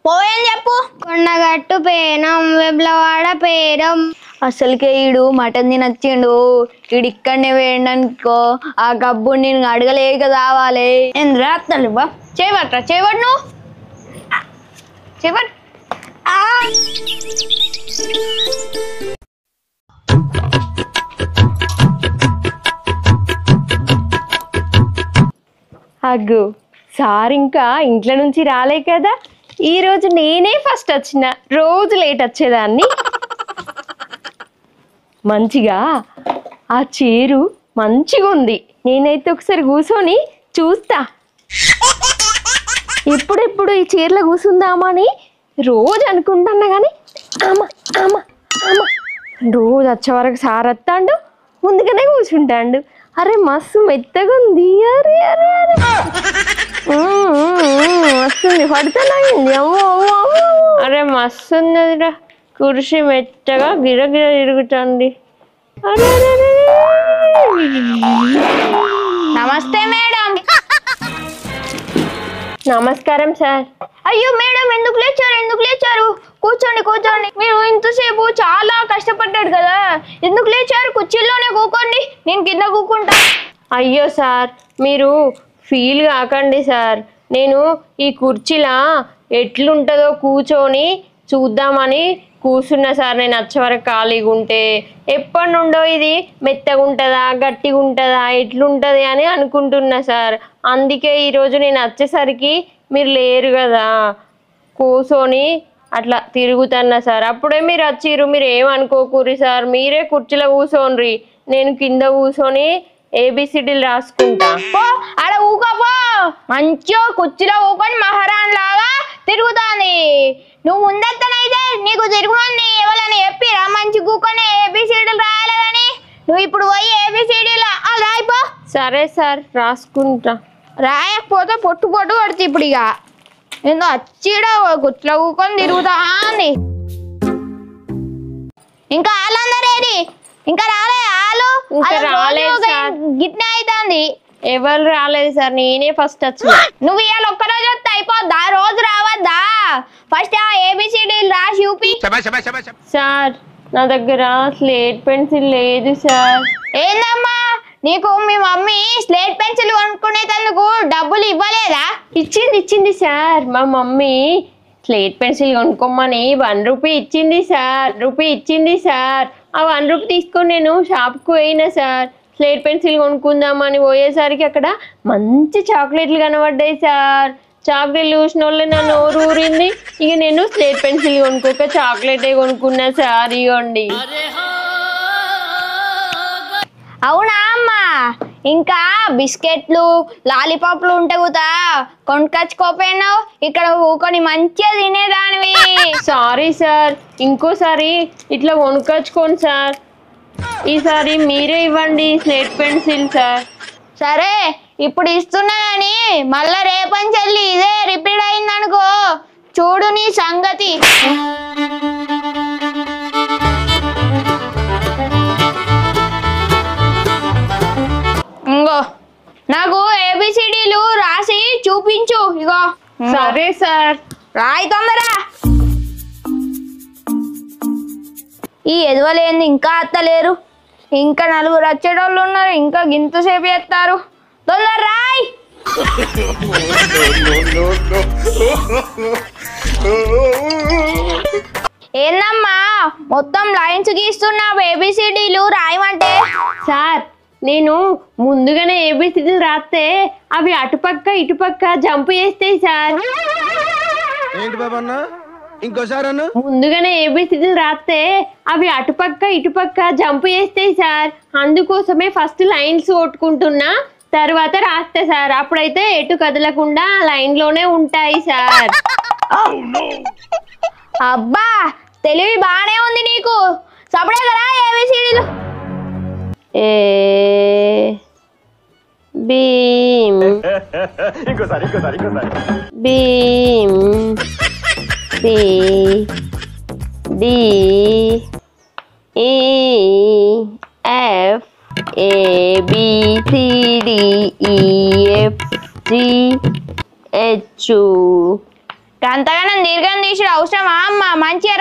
పోయని చెప్పు. కొండగట్టు పేనం వెబ్లవాడ పేరం. అసలుకే ఈడు మటన్ తినొచ్చిండు. ఈడు ఇక్కడనే వేయండనుకో ఆ గబ్బు నేను అడగలేక కావాలి. ఎందుకు రాత్తాను బా చేయబట్రా చేయబడి నువ్వు చేయబట్. అగ్గు సార్ ఇంకా ఇంట్లో నుంచి రాలే కదా, ఈరోజు నేనే ఫస్ట్ వచ్చిన, రోజు లేట్ వచ్చేదాన్ని. మంచిగా ఆ చీరు మంచిగా ఉంది, నేనైతే ఒకసారి కూర్చొని చూస్తా. ఎప్పుడెప్పుడు ఈ చీరలో కూర్చుందామని రోజు అనుకుంటున్నా కానీ ఆమా ఆమా ఆమా రోజు వచ్చే వరకు సార్ వస్తాడు, ముందుగానే కూర్చుంటాడు. అరే మస్తు మెత్తగా ఉంది, అరే అరే అరే వస్తుంది పడుతున్నాయింది. అరే మస్తు ఉన్నదిరా, కుర్చీ మెత్తగా గిరగిర తిరుగుతుంది. అరే అరే నమస్తే మేడం. నమస్కారం సార్. అయ్యో మేడం ఎందుకు లేచారు? కూర్చోండి కూర్చోండి. మీరు ఇంతసేపు చాలా కష్టపడ్డాడు కదా, ఎందుకు లేచారు? కుర్చీలోనే కూకోండి, నేను కింద కూకుంటా. అయ్యో సార్ మీరు ఫీల్ కాకండి సార్, నేను ఈ కుర్చీలా ఎట్లుంటుందో కూర్చొని చూద్దామని కూర్చున్నా సార్. నేను వచ్చే వరకు ఖాళీగా ఉంటే ఎప్పటి నుండో ఇది మెత్తగా ఉంటుందా గట్టిగా ఉంటుందా ఎట్లుంటుంది అని అనుకుంటున్నా సార్. అందుకే ఈరోజు నేను వచ్చేసరికి మీరు లేరు కదా, కూర్చొని అట్లా తిరుగుతున్నా సార్. అప్పుడే మీరు వచ్చిర్రు, మీరు ఏమనుకోకూరి సార్, మీరే కుర్చీలో కూర్చోండి, నేను కింద కూర్చొని ఏబిసిడీలు రాసుకుంటా. ఆడ ఊకపో, మంచిగా కుర్చీలో ఊకొని మహారాణి లాగా తిరుగుతాంది. నువ్వు ముందత్తనైతే నీకు తిరుగుతుంది ఎవరని చెప్పిరా మంచి కూకొని ఏబిసిడీలు రాయాలని. నువ్వు ఇప్పుడు పోయి ఏబిసిడీలు రాయిపో. సరే సార్ రాసుకుంటా. రాయకపోతే పొట్టు పడుతుంది ఇప్పుడు. ఇక ఏందో వచ్చిడ కుర్చీలో కూకొని తిరుగుతా అని. ఇంకా వాళ్ళందరేది ఇంకా రాలేదు సార్. గిట్నే అవుతుంది. ఎవరు రాలేదు సార్, నేనే ఫస్ట్ వచ్చిన. నువ్వు ఇవాళ ఒక్కరోజు వస్తే అయిపోద్దా, రోజు రావద్దా? ఫస్ట్ ఆ ఏబిసిడీలు రాసి చూపి. సార్ నా దగ్గర స్లేట్ పెన్సిల్ లేదు సార్. ఏందమ్మా నీకు మీ మమ్మీ స్లేట్ పెన్సిల్ కొనుక్కునేందుకు డబ్బులు ఇవ్వలేదా? ఇచ్చింది సార్. మా మమ్మీ స్లేట్ పెన్సిల్ కొనుక్కోమని 1 రూపీ ఇచ్చింది సార్. ఆ 1 రూపీ తీసుకొని నేను షాప్కు పోయినా సార్. స్లేట్ పెన్సిల్ కొనుక్కుందామని పోయేసరికి అక్కడ మంచి చాక్లెట్లు కనబడ్డాయి సార్. చాక్లెట్లు చూసిన వాళ్ళే నా నోరు ఊరింది. ఇక నేను స్లేట్ పెన్సిల్ కొనుక్కోక చాక్లెటే కొనుక్కున్నా సార్. ఇవ్వండి. అవునా అమ్మా, ఇంకా బిస్కెట్లు లాలీపాప్లు ఉంటే కూడా కొనుకొచ్చుకోపోయినావు, ఇక్కడ ఊకొని మంచిగా తినేదానివి. సారీ సార్, ఇంకోసారి ఇట్లా కొనుక్కొచ్చుకోండి సార్. ఈసారి మీరే ఇవ్వండి స్లేట్ పెన్సిల్ సార్. సరే ఇప్పుడు ఇస్తున్నా అని మళ్ళా రేపని చెల్లి ఇదే రిపీట్ అయిందనుకో, చూడు నీ సంగతి. ఇంగో నాకు ఏబిసిడీలు రాసి చూపించు. ఇగో సరే సార్. రాయి తొందరా. ఈ ఎదవలేంది ఇంకా అత్తలేరు, ఇంకా 4 వచ్చేటోళ్ళు ఉన్నారు, ఇంకా గింతసేపు చేస్తారు. తొందర రాయ్. ఏందమ్మా మొత్తం లైన్స్ గీస్తున్నావు, ఏబిసిడీలు రాయమంటే? సార్ నేను ముందుగానే ఏబిసిడీలు రాస్తే అవి అటుపక్క ఇటుపక్క జంప్ చేస్తాయి సార్. ఏంటి బాబన్న ఇంకోసారి అన్న? ముందుగానే ఏబిసిడీలు రాస్తే అవి అటుపక్క ఇటుపక్క జంప్ చేస్తాయి సార్. అందుకోసమే ఫస్ట్ లైన్స్ కొట్టుకుంటున్నా, తర్వాత రాస్తే సార్. అప్పుడైతే ఎటు కదలకుండా లైన్ లోనే ఉంటాయి సార్. అబ్బా తెలివి బానే ఉంది నీకు. సపడే కదా ఏబిసిడీలు. A B B C D E F A B C D E F G H అంతగానం దీర్ఘం తీసుడు అవసరమా అమ్మ మంచిగా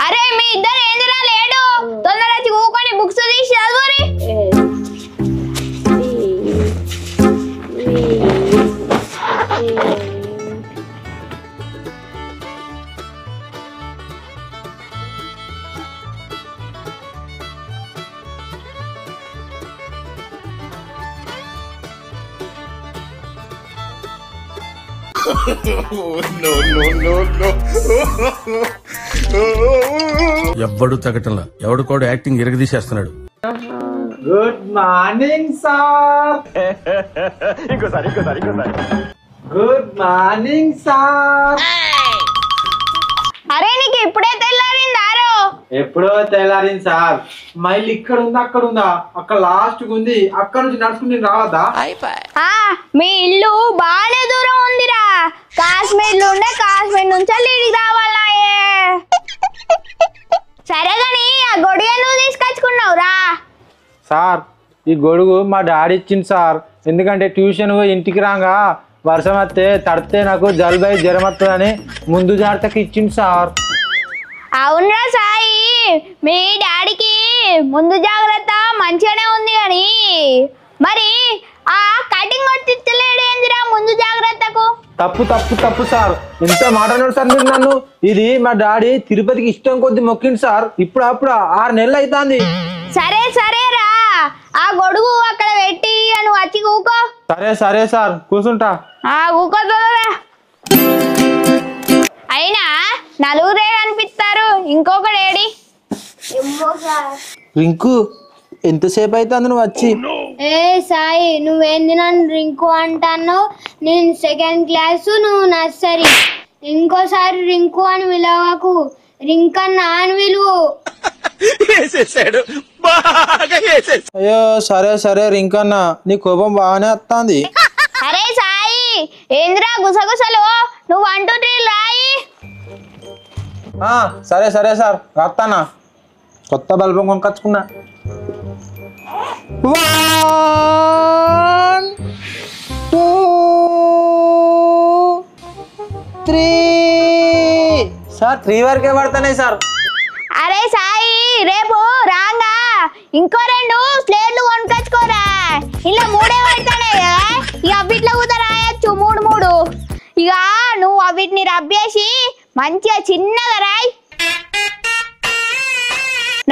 అరే మీ ఇద్దరు ఏందిరా లేడు తొందర వచ్చి ఊకొని బుక్స్ తీసి చదువురి ఎవ్వడు తగ్గటంలా ఎవడు కూడా యాక్టింగ్ ఎరగదీసేస్తున్నాడు. Good morning sir. ఇంకోసారి గుడ్ మార్నింగ్ సార్. అరే నీకు ఇప్పుడే తెల్లారిందారో ఎప్పుడో తెల్లారింది సార్. మైల్ ఇక్కడ ఉందా అక్కడ ఉందా అక్కడ లాస్ట్ ఉంది అక్కడ నుంచి నడుచుకుని నేను రావద్దా? మీ ఇల్లు బాగానే దూరం ఉందిరా కాశ్మీర్ ఉండే కాశ్మీర్ నుంచి ఇడికి రావాలా సరే గాని ఆ గొడుగు నువ్వు తీసుకొచ్చుకున్నావురా సార్ ఈ గొడుగు మా డాడీ ఇచ్చింది సార్. ఎందుకంటే ట్యూషన్ ఇంటికి రాగా వర్షం వస్తే తడితే నాకు జలుబై జ్వరం వస్తుందని ముందు జాగ్రత్తకి ఇచ్చింది సార్. అవునరా సాయి మీ డాడీకి ముందు జాగ్రత్త మంచిగానే ఉంది కానీ మరి ఆ కటింగ్ కొట్టించలేడు ఏందిరా ముందు జాగ్రత్తకు తప్పు తప్పు తప్పు సార్. ఎంత మాట అన్నాడు సార్ మీరు నన్ను. ఇది మా డాడీ తిరుపతికి ఇష్టం కొద్ది మొక్కింది సార్. ఇప్పుడు 6 నెలలు అవుతుంది. సరే సరేరా ఆ గొడుగు అక్కడ పెట్టి నువ్వు వచ్చి కూకో. సరే సరే సార్ కూర్చుంటా. కూకోరా అయినా నలుగురే కనిపిస్తారు ఇంకొకడేడి రింకు ఎంతసేపు అవుతుంది నువ్వు వచ్చి? ఏ సాయి నువ్వేంది నన్ను రింకు అంటాను? నేను సెకండ్ క్లాసు నువ్వు నర్సరీ. ఇంకోసారి రింకు అని పిలవకు, రింకన్నా అని పిలువు. అయ్యో సరే సరే రింకన్న నీ కోపం బాగానే వస్తుంది. అరే సాయి ఏంద్రా గుసగుసలు నువ్వు అంటుంటే రాయి. సరే సరే సార్ రాస్తానా. కొత్త బల్బం కొనుకొచ్చుకున్నా. 1 2 3 సార్ 3 వరకే పడతానే సార్. అరే సాయి రేపు రాంగా ఇంకో 2 స్లేట్లు కొనుకొచ్చుకోరా. ఇలా 3 పడతానే ఇక అవిట్లో కూడా రాయొచ్చు 3 ఇక నువ్వు అవిటిని రబ్బేసి మంచిగా చిన్నగా రాయి.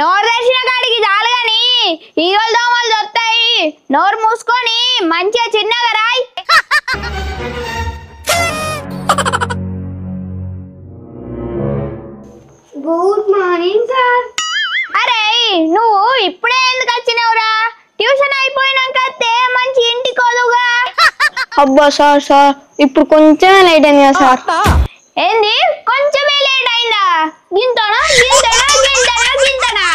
నోరు తెరిచిన కాడికి చాలు గాని ఈగలు దోమలు దొత్తాయి. నోరు మూసుకొని మంచిగా చిన్నగా రాయి. Good morning sir. అరే నువ్వు ఇప్పుడే ఎందుకు వచ్చినావురా? ట్యూషన్ అయిపోయినాక వస్తే మంచి ఇంటికి కోదుగా. అబ్బా సార్ సార్ ఇప్పుడు కొంచెమే లేట్ అయింది కదా సార్. ఏంది కొంచెమే లేట్ అయిందా? గింతనా గింతనా గింతనా గింతనా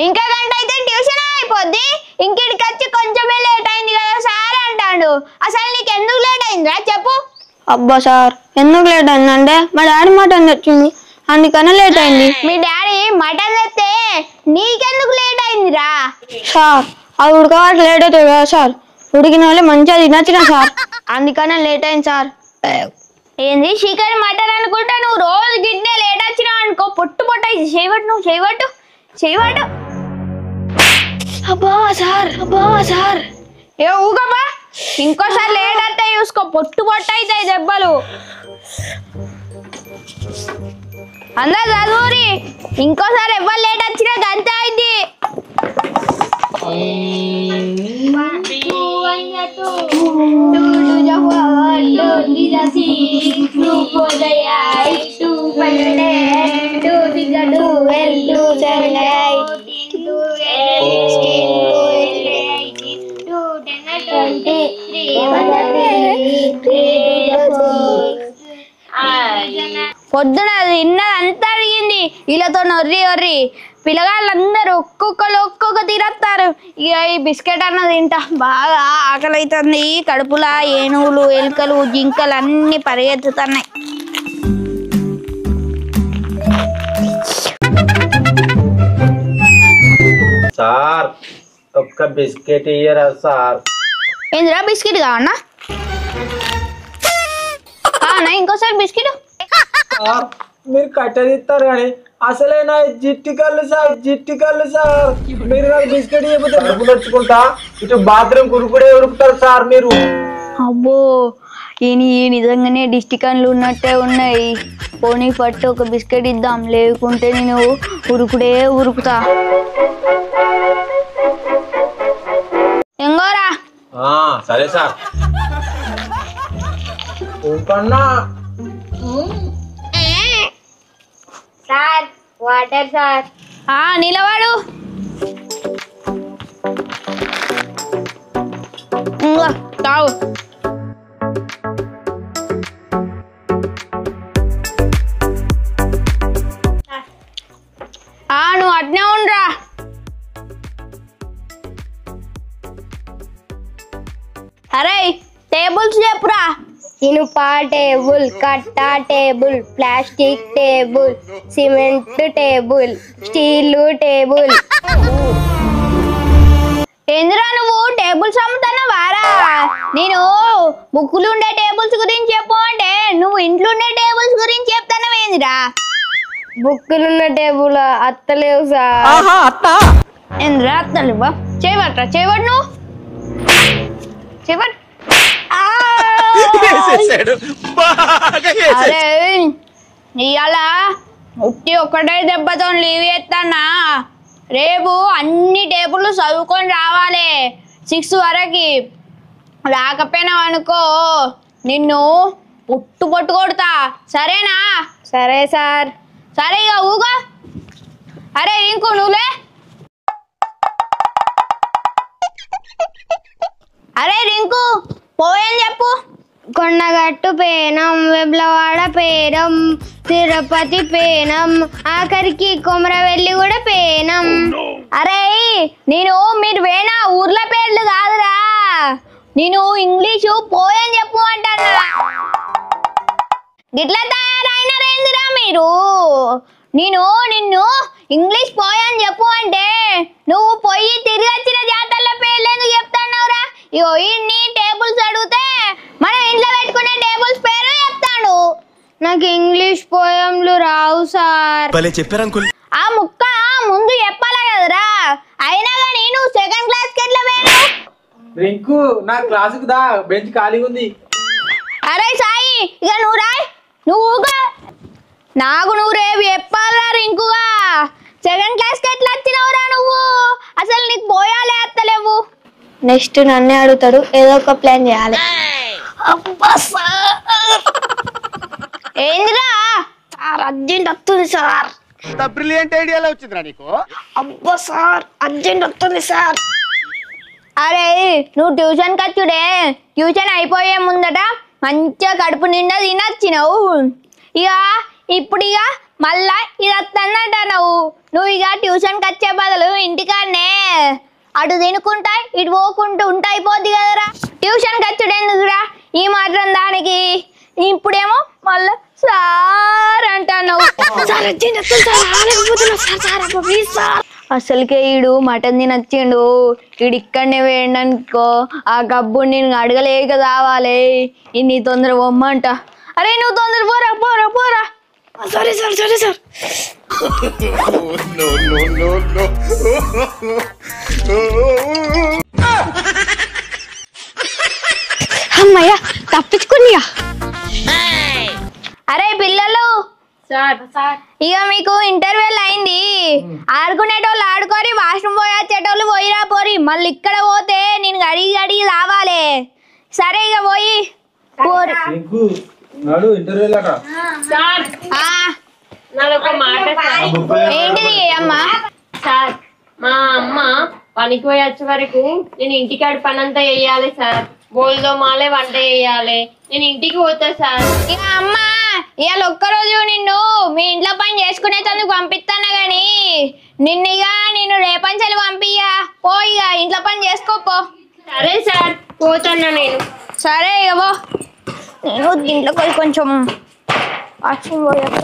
ఇంకా గంట అయితే ట్యూషన్ అయిపోద్ది. ఇంటికి వచ్చి కొంచెమే లేట్ అయింది కదా సార్ అంటాడు. అసలు నీకు ఎందుకు లేట్ అయిందిరా చెప్పు. అబ్బా సార్ ఎందుకు లేట్ అయిందంటే మా డాడీ మటన్ తెచ్చింది అందుకనే లేట్ అయింది. మీ డాడీ మటన్ తెస్తే నీకెందుకు లేట్ అయిందిరా? సార్ అది ఉడకబట్టి లేట్ అవుతుంది కదా సార్. ఉడికిన వాళ్ళే మంచిగా తినచ్చిన సార్ అందుకనే లేట్ అయింది సార్. ఏంది చికెన్ మటన్ అనుకుంటా నువ్వు రోజు గిట్నే లేట్ వచ్చినావు అనుకో పొట్టు పొట్టు అయింది. చేయబట్టు నువ్వు చేయబట్టు. అబ్బా సార్ ఏ ఊగమ్మా ఇంకోసారి లేట్ అంటే చూసుకో పొట్టు పొట్టు అవుతాయి దెబ్బలు. అందరు చదువురి ఇంకోసారి ఎవరు లేట్ వచ్చినా గంతే అయింది. పొద్దున తిన్నదంతా అడిగింది వీళ్ళతో ఒర్రి పిల్లగాళ్ళందరూ ఒక్కొక్క తిరస్తారు. ఇక ఈ బిస్కెట్ అన్న తింటా బాగా ఆకలి అవుతుంది. కడుపులా ఏనుగులు ఎలుకలు జింకలు అన్ని పరిగెత్తుతున్నాయి. సార్ ఒక్క బిస్కెట్ ఇయ్యరా సార్. ఏందిరా బిస్కెట్ కావన్నా ఇంకోసారి బిస్కెట్. సార్ మీరు కట్టదిస్తారు కానీ అసలే నా జిట్టి కళ్ళు సార్ మీరు నాకు బిస్కెట్ ఇవ్వకపోతే డబ్బులు వచ్చుకుంటా ఇటు బాత్రూమ్ కురుకుడే ఉరుకుతారు సార్ మీరు. అబ్బో ఈయన నిజంగానే డిస్టికన్లు ఉన్నట్టే ఉన్నాయి. పోనీ పట్టు ఒక బిస్కెట్ ఇద్దాం, లేకుంటే నేను ఉరుకుడే ఉరుకుతా. ఎంగోరా సరే సార్. Sir water sir. నిలవాడు. తావు. నువ్వు అట్నే ఉండరా. అరే టేబుల్స్ చెప్పురా. ఇనుప టేబుల్, కట్ట table, plastic table, cement table, steel table. ఏందిరా నువ్వు టేబుల్స్ అమ్ముతానవారా? నేను బుక్కులు ఉండే టేబుల్స్ గురించి చెప్పు అంటే నువ్వు ఇంట్లో ఉండే టేబుల్స్ గురించి చెప్తానవేందిరా? బుక్కులున్న టేబుల్ అత్తలేవు సార్. ఏందిరా అత్తలేవా? చేయబట్రా చేయబడు. నువ్వు చేయబడు. అరే ఇవాళ ఉట్టి ఒక్కటే దెబ్బతో లీవ్ చేస్తానా. రేపు అన్ని టేబుల్ చదువుకొని రావాలి 6 వరకు. రాకపోయినావు అనుకో నిన్ను పుట్టు పొట్టు కొడతా. సరేనా? సరే సార్. సరే ఇక ఊగా. అరే ఇంకో నువ్వులే. అరే రింకు పోయని చెప్పు. కొండగట్టు పేనం, వెబ్లవాడ పేనం, తిరుపతి పేనం, ఆఖరికి కొమరవెల్లి కూడా పేనం. అరే నేను మీరు వేణా ఊర్ల పేర్లు కాదురా, నేను ఇంగ్లీషు పోయని చెప్పు అంటానా. గిట్లా తయారైనరేందిరా మీరు? నేను నిన్ను ఇంగ్లీష్ పోయని చెప్పు అంటే నువ్వు పోయి తిరిగి వచ్చిన జాతరల పేర్లు ఎందుకు చెప్తాన్నావురా? ఇగో ఇన్ని టేబుల్స్ అడిగితే మనం ఇంట్లో పెట్టుకునే టేబుల్స్ పేరు చెప్తాను. నాకు ఇంగ్లీష్ పోయంలు రావు సార్. ఆ ముక్క ముందు చెప్పాలా కదరా? అయినా కానీ నువ్వు 2nd క్లాస్ కి ఎట్లా పోయావు? రింకు నా క్లాసుకు దా, బెంచ్ ఖాళీగా ఉంది. అరే సాయి ఇక నువ్వు రాయ్. నువ్వు నాకు నువ్వు రేపు చెప్పాలరా రింకుగా. 2nd క్లాస్ కి ఎట్లా వచ్చినావురా నువ్వు? అసలు నీకు పోయాలే అత్తలేవు. నెక్స్ట్ నన్నే అడుగుతాడు, ఏదో ఒక ప్లాన్ చేయాలి. ఏందిరా? సార్ అర్జెంట్ వస్తుంది సార్. బ్రిలియంట్ ఐడియాలో వచ్చిందిరా నీకు. అబ్బా సార్ అర్జెంట్ వస్తుంది సార్. అరే నువ్వు ట్యూషన్కి వచ్చుడే, ట్యూషన్ అయిపోయే ముందట మంచిగా కడుపు నిండా తినొచ్చినావు. ఇప్పుడు మళ్ళా ఇది వస్తుందట. నువ్వు ట్యూషన్కి వచ్చే బదులు ఇంటికాడనే అటు తినుకుంటా ఇటు పోకుంటూ ఉంటే అయిపోద్ది కదరా. ట్యూషన్కి వచ్చుడు ఎందుకురా ఈ మాత్రం దానికి? ఇప్పుడేమో మళ్ళా సార్ అంటాను. అసలుకే ఈడు మటన్ తినొచ్చిండు. ఈడు ఇక్కడనే వేయండనుకో ఆ గబ్బు నేను అడగలేక రావాలి. ఇన్ని తొందర పొమ్మంట. అరే నువ్వు తొందర పోరా పోరా పోరా. సరే సార్ సరే సార్. అమ్మయ్య తప్పించుకున్నా. అరే పిల్లలు ఇక మీకు ఇంటర్వ్యూల్ అయింది. ఆడుకునేటోళ్ళు ఆడుకోరి, వాష్రూమ్ పోయి వచ్చేటోళ్ళు పోయిరా పోరి. మళ్ళీ ఇక్కడ పోతే నేను అడిగి అడిగి రావాలి. సరే ఇక పోయి పోరు. నాదొక మాట సార్. ఏంటిది అమ్మా? సార్ మా అమ్మ పనికి పోయి వచ్చే వరకు నేను ఇంటికాడ పని అంతా వేయాలి సార్. బోల్దో మాలే వంట వేయాలి. నేను ఇంటికి పోతా సార్. ఇక అమ్మా ఇవాళ ఒక్కరోజు నిన్ను మీ ఇంట్లో పని చేసుకునేందుకు పంపిస్తాను గాని నిన్ను రేపంచలు పంపియ్యా. పో ఇక ఇంట్లో పని చేసుకోపో. సరే సార్ పోతున్నా నేను. సరే ఇక పో. నేను దీంట్లో కొంచెం వాష్రూమ్ పోయాక